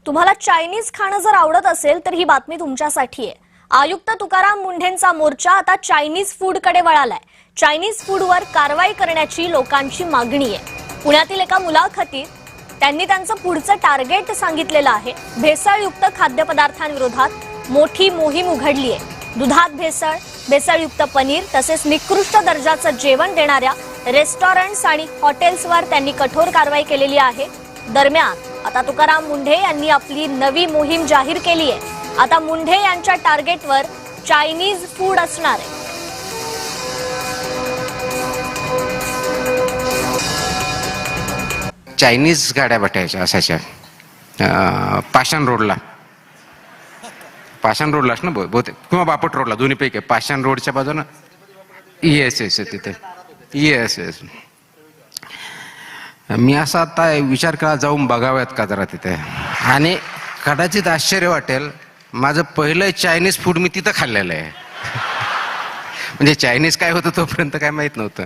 तुम्हाला चायनीज खाणं जर आवडत असेल तर ही बातमी तुमच्यासाठी आहे। आयुक्त तुकाराम मुंढेंचा मोर्चा आता चायनीज फूडकडे वळालाय। चायनीज फूडवर कारवाई करण्याची लोकांची मागणी आहे। पुण्यातील एका मुलाखतीत त्यांनी त्यांचं पुढचं टार्गेट सांगितलेलं आहे। भेसळयुक्त खाद्यपदार्थांविरोधात मोठी मोहीम उघडली आहे। दुधात भेसळ, भेसळयुक्त पनीर तसेच निकृष्ट दर्जाचं जेवण देणाऱ्या रेस्टॉरंट्स आणि हॉटेल्सवर त्यांनी कठोर कारवाई केलेली आहे। दरम्यान आता तुकाराम मुंढे यांनी आपली नवी मोहीम जाहीर केली आहे। आता मुंढे यांच्या टार्गेटवर चायनीज फूड असणार आहे। चायनीज गाड्या भेटायच्या असायच्या पाषाण रोडला ना बहुतेक, किंवा बापट रोडला, दोन्हीपैकी पाषाण रोडच्या बाजूला येस तिथे येस मी असा आता विचार केला जाऊन बघाव्यात का जरा तिथे, आणि कदाचित आश्चर्य वाटेल, माझं पहिलं चायनीज फूड मी तिथं खाल्लेलं आहे। म्हणजे चायनीज काय होतं तोपर्यंत काय माहित नव्हतं।